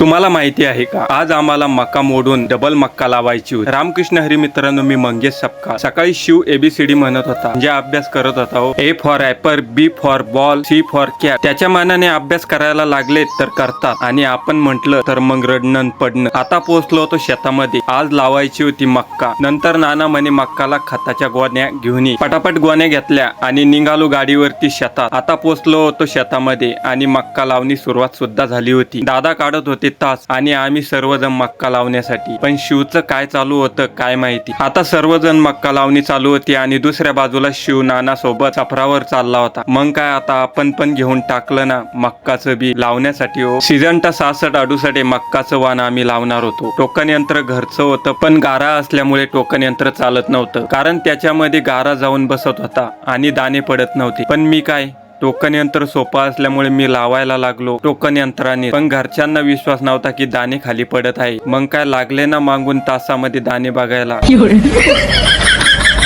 तुम्हाला माहिती आहे का, आज आम्हाला मका मोडून डबल मक्का लावायची होती। रामकृष्ण हरी मित्रांनो, मी मंगेश सपकाळ। सकाळी शिव एबीसीडी म्हणत होता, जे अभ्यास करत होता। A for apple, B for ball, C for cat. त्याच्या मानाने अभ्यास करायला लागले तर करतात, आणि आपण म्हटलं तर मग रडणं पडणं। आता पोहोचलो होतो शेतामध्ये, आज लावायची होती मक्का। नंतर नाना म्हणे मक्काला खताच्या गोण्या घेऊन ये। पटापट गोण्या घेतल्या आणि निघालो गाडीवरती शेतात। आता पोहोचलो होतो शेतामध्ये आणि मक्का लावणी सुरुवात सुद्धा झाली होती। दादा काढत होते तास आणि आम्ही सर्वजण मक्का लावण्यासाठी। पण शिवचं काय चालू होतं काय माहिती। आता सर्वजण मक्का लावणी चालू होती आणि दुसऱ्या बाजूला शिव नाना सोबत सफरावर चालला होता। मग काय, आता आपण पण घेऊन टाकलं ना मक्काचं बी लावण्यासाठी। हो, सीझनटा 66-68 मक्काचं वाण आम्ही लावणार होतो। टोकन यंत्र घरचं होतं, पण गारा असल्यामुळे टोकन यंत्र चालत नव्हतं, कारण त्याच्यामध्ये गारा जाऊन बसत होता आणि दाणे पडत नव्हते। पण मी काय, टोकन यंत्र सोपं असल्यामुळे मी लावायला लागलो टोकन यंत्राने। पण घरच्यांना विश्वास नव्हता की दाणे खाली पडत आहे। मग काय, लागले ना मागून तासामध्ये दाणे बघायला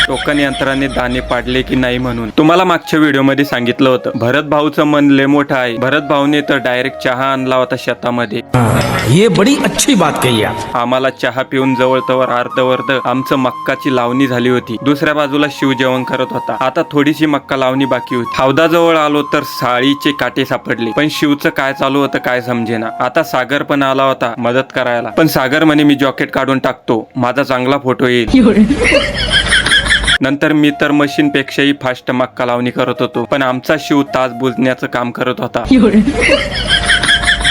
टोकन यंत्राने दाणे पाडले की नाही म्हणून। तुम्हाला मागच्या व्हिडिओ मध्ये सांगितलं होतं, भरत भाऊचं मन लय मोठं आहे। भरत भाऊने तर डायरेक्ट चहा आणला होता शेतामध्ये। ये बड़ी अच्छी बात कही आप। आम्हाला चहा पिऊन जवळतवर अर्धवर्ध आमचं मक्काची लावणी झाली होती। दुसऱ्या बाजूला शिव जेवण करत होता। आता थोडीशी मक्का लावणी बाकी होती। हौदाजवळ आलो तर साळीचे काटे सापडले, पण शिवचं काय चालू होतं काय समजेना। आता सागर पण आला होता मदत करायला, पण सागर म्हणे मी जॉकेट काढून टाकतो, माझा चांगला फोटो येईल। नंतर मी तर मशीन पेक्षाही फास्ट मक्का लावणी करत होतो, पण आमचा शिव तास बुजण्याचं काम करत होता।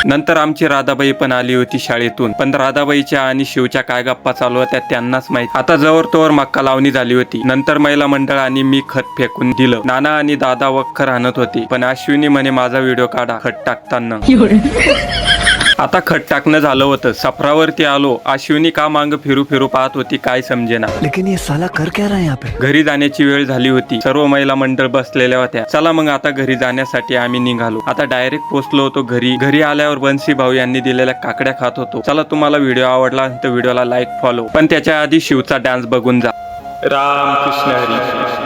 नंतर आमची राधाबाई पण आली होती शाळेतून, पण राधाबाईच्या आणि शिवच्या काय गप्पा चालू होत्या त्यांनाच माहिती। आता जवळ तोवर मक्का लावणी झाली होती। नंतर महिला मंडळ आणि मी खत फेकून दिलं। नाना आणि दादा वखर आणत होते, पण अश्विनी म्हणे माझा व्हिडिओ काढा खत टाकताना। आता खत टाकणं झालं होतं, सफरावरती आलो। अश्विनी का मांग फिरू फिरू पाहत होती काय समजेना। लेकिन ये साला कर क्या रहा है यहाँ पे? घरी जाण्याची वेळ झाली होती। सर्व महिला मंडळ बसलेल्या होत्या। चला मग आता घरी जाण्यासाठी आम्ही निघालो। आता डायरेक्ट पोहोचलो होतो घरी। घरी आल्यावर बन्सी भाऊ यांनी दिलेल्या काकड्या खात होतो। चला, तुम्हाला व्हिडिओ आवडला तर व्हिडिओला लाईक, फॉलो, पण त्याच्या आधी शिवचा डान्स बघून जा। रामकृष्ण हरी।